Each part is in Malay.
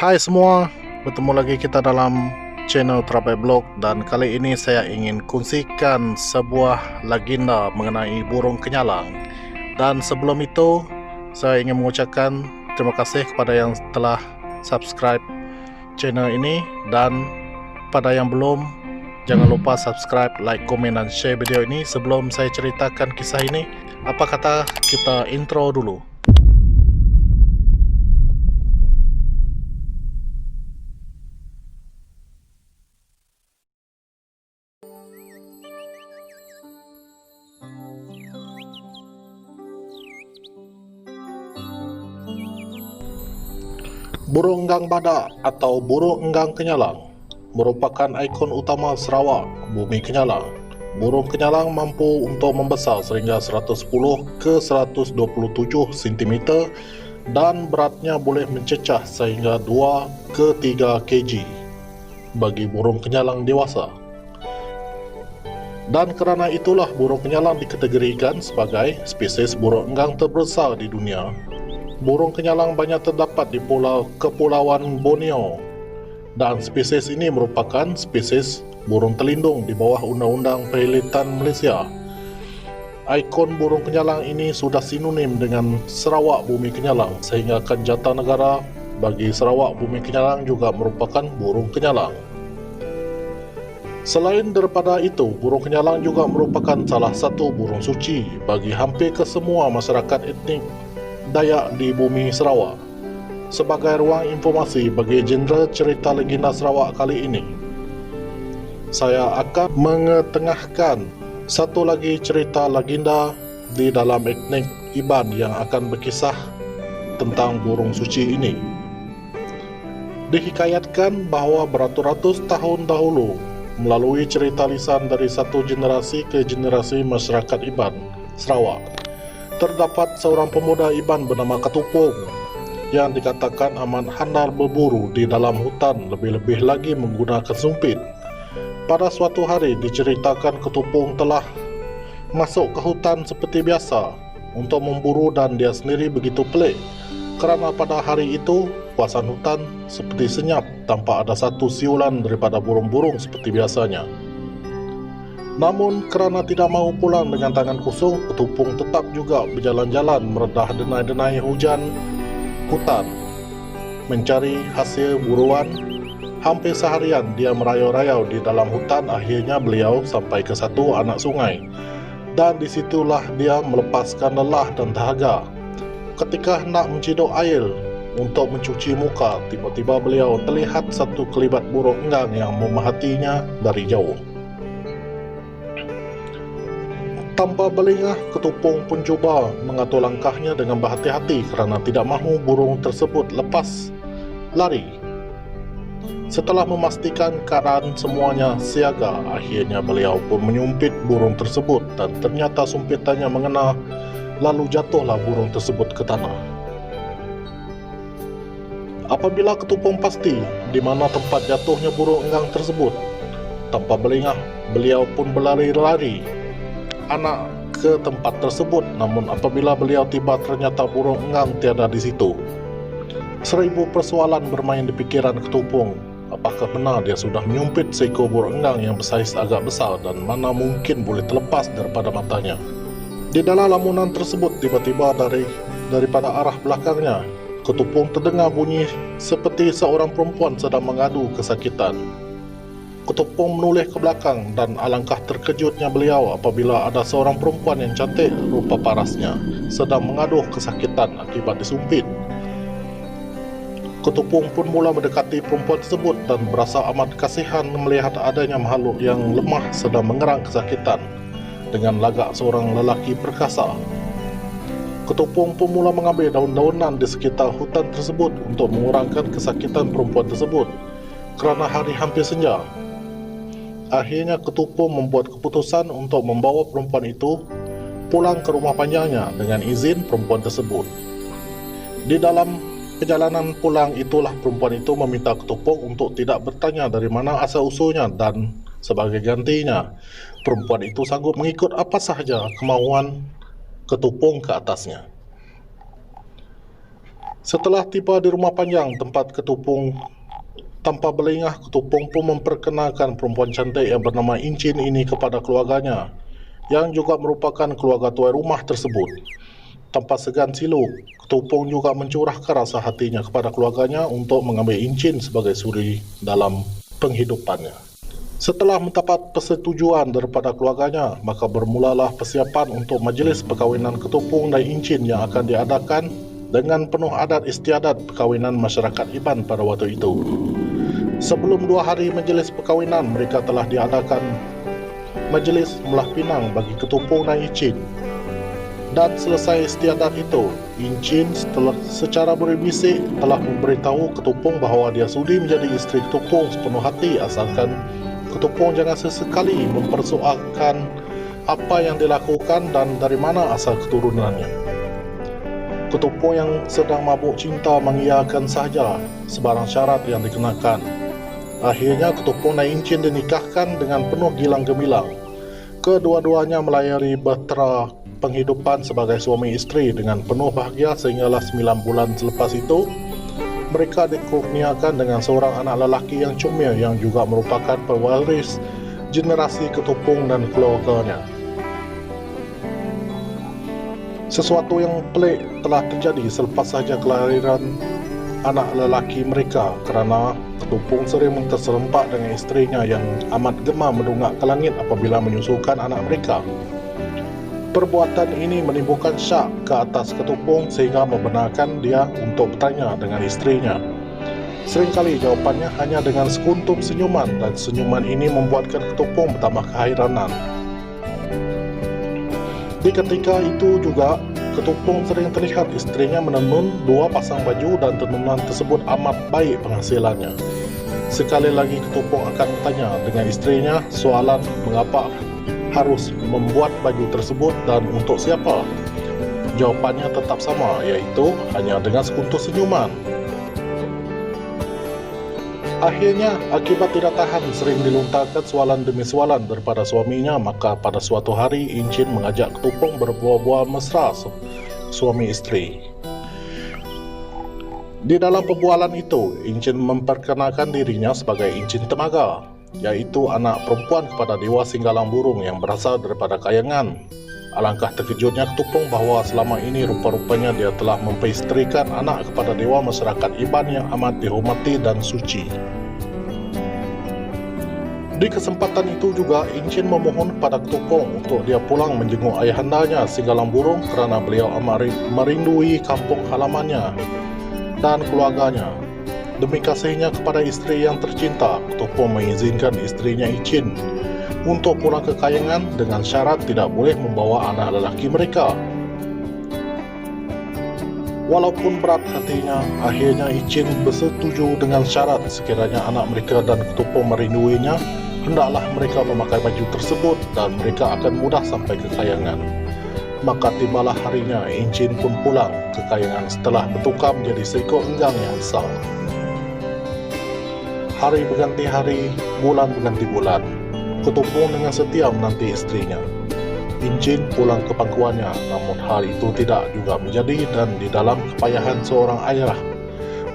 Hai semua, bertemu lagi kita dalam channel Terabai Blog, dan kali ini saya ingin kongsikan sebuah legenda mengenai burung kenyalang. Dan sebelum itu, saya ingin mengucapkan terima kasih kepada yang telah subscribe channel ini, dan pada yang belum, jangan lupa subscribe, like, komen, dan share video ini. Sebelum saya ceritakan kisah ini, apa kata kita intro dulu. Burung enggang badak atau burung enggang kenyalang merupakan ikon utama Sarawak, bumi kenyalang. Burung kenyalang mampu untuk membesar sehingga 110 ke 127 cm dan beratnya boleh mencecah sehingga 2 ke 3 kg bagi burung kenyalang dewasa. Dan kerana itulah burung kenyalang dikategorikan sebagai spesies burung enggang terbesar di dunia. Burung kenyalang banyak terdapat di Kepulauan Borneo, dan spesies ini merupakan spesies burung terlindung di bawah Undang-Undang Perilitan Malaysia. Ikon burung kenyalang ini sudah sinonim dengan Sarawak Bumi Kenyalang, sehingga jata negara bagi Sarawak Bumi Kenyalang juga merupakan burung kenyalang. Selain daripada itu, burung kenyalang juga merupakan salah satu burung suci bagi hampir kesemua masyarakat etnik Dayak di bumi Sarawak. Sebagai ruang informasi bagi genre cerita legenda Sarawak kali ini, saya akan mengetengahkan satu lagi cerita legenda di dalam etnik Iban yang akan berkisah tentang burung suci ini. Dihikayatkan bahawa beratus-ratus tahun dahulu, melalui cerita lisan dari satu generasi ke generasi masyarakat Iban Sarawak, terdapat seorang pemuda Iban bernama Ketupung yang dikatakan amat handal berburu di dalam hutan, lebih-lebih lagi menggunakan sumpit. Pada suatu hari diceritakan Ketupung telah masuk ke hutan seperti biasa untuk memburu, dan dia sendiri begitu pelik kerana pada hari itu kawasan hutan seperti senyap tanpa ada satu siulan daripada burung-burung seperti biasanya. Namun kerana tidak mahu pulang dengan tangan kosong, Ketupung tetap juga berjalan-jalan meredah denai-denai hujan hutan mencari hasil buruan. Hampir seharian dia merayau-rayau di dalam hutan. Akhirnya beliau sampai ke satu anak sungai, dan disitulah dia melepaskan lelah dan dahaga. Ketika hendak menciduk air untuk mencuci muka, tiba-tiba beliau terlihat satu kelibat burung enggang yang memerhatinya dari jauh. Tanpa berlengah, Ketupung pun cuba mengatur langkahnya dengan berhati-hati kerana tidak mahu burung tersebut lepas lari. Setelah memastikan keadaan semuanya siaga, akhirnya beliau pun menyumpit burung tersebut, dan ternyata sumpitannya mengena, lalu jatuhlah burung tersebut ke tanah. Apabila Ketupung pasti di mana tempat jatuhnya burung enggang tersebut, tanpa berlengah beliau pun berlari-lari anak ke tempat tersebut. Namun apabila beliau tiba, ternyata burung enggang tiada di situ. 1000 persoalan bermain di pikiran Ketupung. Apakah benar dia sudah menyumpit seekor burung enggang yang bersaiz agak besar, dan mana mungkin boleh terlepas daripada matanya? Di dalam lamunan tersebut, tiba-tiba daripada arah belakangnya, Ketupung terdengar bunyi seperti seorang perempuan sedang mengadu kesakitan. Ketupung menoleh ke belakang, dan alangkah terkejutnya beliau apabila ada seorang perempuan yang cantik rupa parasnya sedang mengaduh kesakitan akibat disumpit. Ketupung pun mula mendekati perempuan tersebut dan berasa amat kasihan melihat adanya makhluk yang lemah sedang mengerang kesakitan dengan lagak seorang lelaki perkasa. Ketupung pun mula mengambil daun-daunan di sekitar hutan tersebut untuk mengurangkan kesakitan perempuan tersebut kerana hari hampir senja. Akhirnya Ketupung membuat keputusan untuk membawa perempuan itu pulang ke rumah panjangnya dengan izin perempuan tersebut. Di dalam perjalanan pulang itulah perempuan itu meminta Ketupung untuk tidak bertanya dari mana asal-usulnya, dan sebagai gantinya perempuan itu sanggup mengikut apa sahaja kemauan Ketupung ke atasnya. Setelah tiba di rumah panjang tempat Ketupong, tanpa berlengah Ketupong pun memperkenalkan perempuan cantik yang bernama Incin ini kepada keluarganya, yang juga merupakan keluarga tuan rumah tersebut. Tanpa segan silu, Ketupong juga mencurahkan rasa hatinya kepada keluarganya untuk mengambil Incin sebagai suri dalam penghidupannya. Setelah mendapat persetujuan daripada keluarganya, maka bermulalah persiapan untuk majlis perkahwinan Ketupong dan Incin yang akan diadakan dengan penuh adat istiadat perkahwinan masyarakat Iban pada waktu itu. Sebelum 2 hari majlis perkahwinan, mereka telah diadakan majlis melah pinang bagi Ketupong dan Incin. Dan selesai istiadat itu, Incin secara berbisik telah memberitahu Ketupong bahawa dia sudi menjadi isteri Ketupong sepenuh hati, asalkan Ketupong jangan sesekali mempersoalkan apa yang dilakukan dan dari mana asal keturunannya. Ketupong yang sedang mabuk cinta mengiyakan sahaja sebarang syarat yang dikenakan. Akhirnya Ketupong dan Incin dinikahkan dengan penuh gilang gemilang. Kedua-duanya melayari bahtera penghidupan sebagai suami isteri dengan penuh bahagia sehinggalah 9 bulan selepas itu, mereka dikurniakan dengan seorang anak lelaki yang comel yang juga merupakan pewaris generasi Ketupong dan keluarganya. Sesuatu yang pelik telah terjadi selepas sahaja kelahiran anak lelaki mereka, kerana Ketupong sering terserempak dengan isterinya yang amat gemar mendongak ke langit apabila menyusukan anak mereka. Perbuatan ini menimbulkan syak ke atas Ketupong sehingga membenarkan dia untuk bertanya dengan isterinya. Seringkali jawapannya hanya dengan sekuntum senyuman, dan senyuman ini membuatkan Ketupong bertambah kehairanan. Di ketika itu juga, Ketupong sering terlihat isterinya menenun 2 pasang baju dan tenunan tersebut amat baik penghasilannya. Sekali lagi Ketupong akan bertanya dengan isterinya soalan mengapa harus membuat baju tersebut dan untuk siapa. Jawapannya tetap sama, iaitu hanya dengan sekuntum senyuman. Akhirnya, akibat tidak tahan sering dilontarkan soalan demi soalan daripada suaminya, maka pada suatu hari Incin mengajak Ketupong berbual-bual mesra suami isteri. Di dalam perbualan itu, Incin memperkenalkan dirinya sebagai Incin Temaga, iaitu anak perempuan kepada Dewa Singgalang Burung yang berasal daripada Kayangan. Alangkah terkejutnya Ketupong bahawa selama ini rupa-rupanya dia telah memperistrikan anak kepada dewa masyarakat Iban yang amat dihormati dan suci. Di kesempatan itu juga Incin memohon pada Ketupong untuk dia pulang menjenguk ayahandanya Singgalang Burung kerana beliau amat merindui kampung halamannya dan keluarganya. Demi kasihnya kepada isteri yang tercinta, Ketupong mengizinkan isterinya Incin untuk pulang ke Kayangan dengan syarat tidak boleh membawa anak lelaki mereka. Walaupun berat hatinya, akhirnya Incin bersetuju dengan syarat sekiranya anak mereka dan Ketupong merinduinya, hendaklah mereka memakai baju tersebut dan mereka akan mudah sampai ke Kayangan. Maka tibalah harinya Incin pun pulang ke Kayangan setelah bertukar menjadi seekor enggang yang besar. Hari berganti hari, bulan berganti bulan. Ketupong dengan setia menanti isterinya. Incin pulang ke pangkuannya, namun hal itu tidak juga menjadi, dan di dalam kepayahan seorang ayah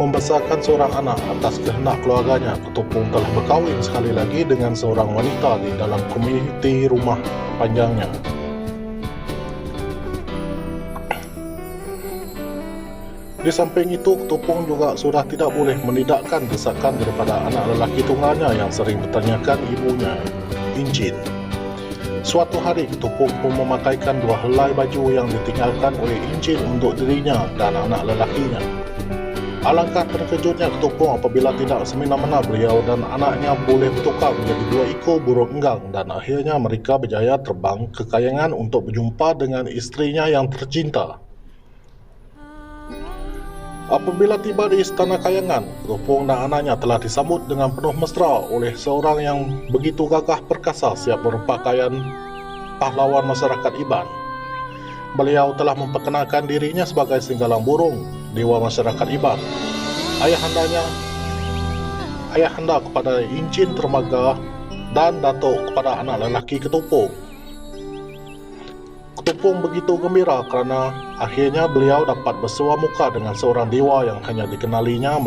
membesarkan seorang anak atas kehendak keluarganya, Ketupong telah berkahwin sekali lagi dengan seorang wanita di dalam komuniti rumah panjangnya. Di samping itu, Ketupong juga sudah tidak boleh menidakkan desakan daripada anak lelaki tunggalnya yang sering bertanyakan ibunya, Incin. Suatu hari Ketupong pun memakaikan 2 helai baju yang ditinggalkan oleh Incin untuk dirinya dan anak lelakinya. Alangkah terkejutnya Ketupong apabila tidak semena-mena beliau dan anaknya boleh bertukar menjadi 2 ekor burung enggang, dan akhirnya mereka berjaya terbang ke Kayangan untuk berjumpa dengan isterinya yang tercinta. Apabila tiba di istana Kayangan, Ketupong dan anaknya telah disambut dengan penuh mesra oleh seorang yang begitu gagah perkasa siap berpakaian pahlawan masyarakat Iban. Beliau telah memperkenalkan dirinya sebagai Singgalang Burung, dewa masyarakat Iban. Ayahanda kepada Incin Temaga dan datuk kepada anak lelaki Ketupong. Ketupung begitu gembira kerana akhirnya beliau dapat bersua muka dengan seorang dewa yang hanya dikenalinya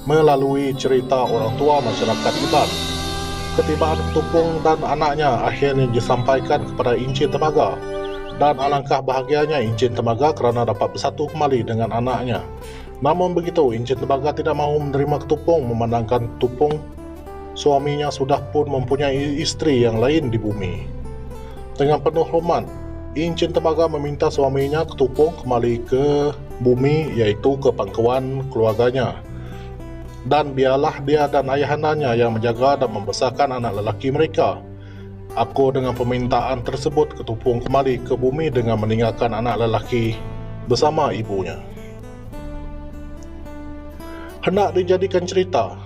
melalui cerita orang tua masyarakat Iban. Ketibaan Ketupung dan anaknya akhirnya disampaikan kepada Encik Temaga, dan alangkah bahagianya Encik Temaga kerana dapat bersatu kembali dengan anaknya. Namun begitu, Encik Temaga tidak mahu menerima Ketupung memandangkan Ketupung suaminya sudah pun mempunyai isteri yang lain di bumi. Dengan penuh hormat, Encik Temaga meminta suaminya Ketupung kembali ke bumi, iaitu ke pangkuan keluarganya. Dan biarlah dia dan ayahandanya yang menjaga dan membesarkan anak lelaki mereka. Aku dengan permintaan tersebut Ketupung kembali ke bumi dengan meninggalkan anak lelaki bersama ibunya. Hendak dijadikan cerita,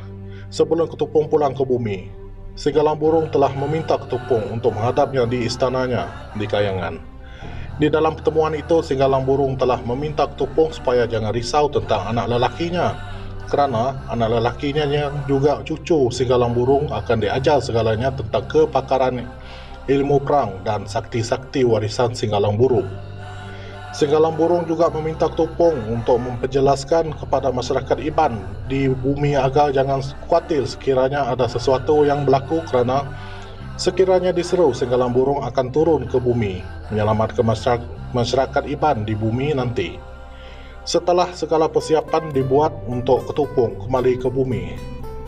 sebelum Ketupung pulang ke bumi, Si Galang Burung telah meminta Ketupung untuk menghadapnya di istananya di Kayangan. Di dalam pertemuan itu, Si Galang Burung telah meminta Ketupung supaya jangan risau tentang anak lelakinya, kerana anak lelakinya yang juga cucu Si Galang Burung akan diajar segalanya tentang kepakaran ilmu perang dan sakti-sakti warisan Si Galang Burung. Si Galang Burung juga meminta Ketupung untuk memperjelaskan kepada masyarakat Iban di bumi agar jangan khawatir sekiranya ada sesuatu yang berlaku, kerana sekiranya diseru, Si Galang Burung akan turun ke bumi menyelamatkan masyarakat Iban di bumi nanti. Setelah segala persiapan dibuat untuk Ketupung kembali ke bumi,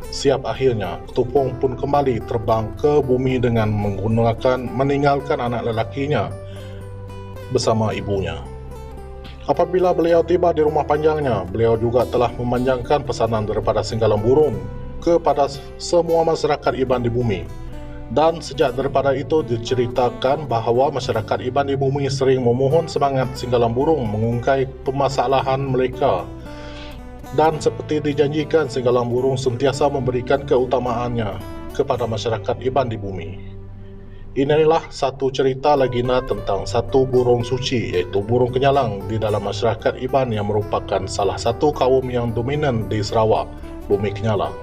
siap akhirnya Ketupung pun kembali terbang ke bumi dengan meninggalkan anak lelakinya bersama ibunya. Apabila beliau tiba di rumah panjangnya, beliau juga telah memanjangkan pesanan daripada Si Galang Burung kepada semua masyarakat Iban di bumi. Dan sejak daripada itu diceritakan bahawa masyarakat Iban di bumi sering memohon semangat Si Galang Burung mengungkai permasalahan mereka. Dan seperti dijanjikan, Si Galang Burung sentiasa memberikan keutamaannya kepada masyarakat Iban di bumi. Inilah satu cerita legenda tentang satu burung suci, iaitu burung kenyalang di dalam masyarakat Iban yang merupakan salah satu kaum yang dominan di Sarawak, Bumi Kenyalang.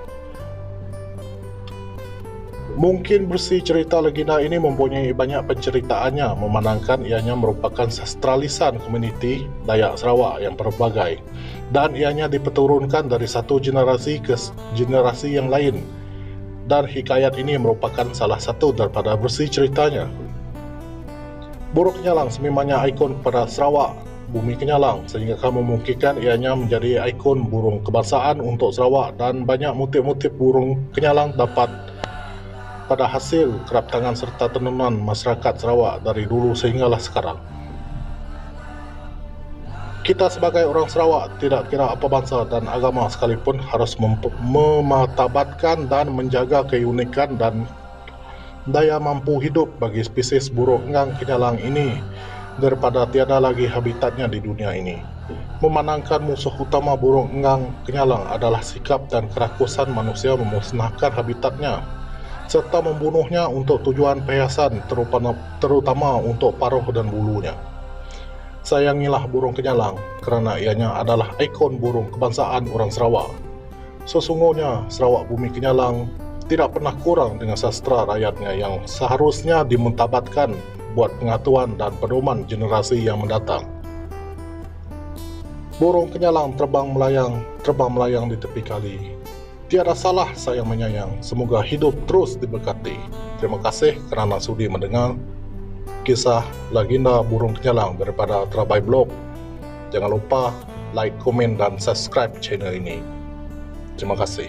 Mungkin bersih cerita legenda ini mempunyai banyak penceritaannya, memandangkan ianya merupakan sastra lisan komuniti Dayak Sarawak yang berbagai, dan ianya diperturunkan dari satu generasi ke generasi yang lain. Dan hikayat ini merupakan salah satu daripada bersih ceritanya. Burung kenyalang sememangnya ikon kepada Sarawak, Bumi Kenyalang, sehingga memungkinkan ianya menjadi ikon burung kebangsaan untuk Sarawak, dan banyak motif-motif burung kenyalang dapat pada hasil kerap tangan serta tenunan masyarakat Sarawak dari dulu sehinggalah sekarang. Kita sebagai orang Sarawak, tidak kira apa bangsa dan agama sekalipun, harus memartabatkan dan menjaga keunikan dan daya mampu hidup bagi spesies burung enggang kenyalang ini daripada tiada lagi habitatnya di dunia ini. Memandangkan musuh utama burung enggang kenyalang adalah sikap dan kerakusan manusia memusnahkan habitatnya serta membunuhnya untuk tujuan perhiasan, terutama untuk paruh dan bulunya. Sayangilah burung kenyalang kerana ianya adalah ikon burung kebangsaan orang Sarawak. Sesungguhnya Sarawak Bumi Kenyalang tidak pernah kurang dengan sastra rakyatnya yang seharusnya dimuntabatkan buat pengetahuan dan pedoman generasi yang mendatang. Burung kenyalang terbang melayang di tepi kali. Tiada salah sayang menyayang, semoga hidup terus diberkati. Terima kasih kerana sudi mendengar kisah legenda burung kenyalang daripada Terabai Blog. Jangan lupa like, komen dan subscribe channel ini. Terima kasih.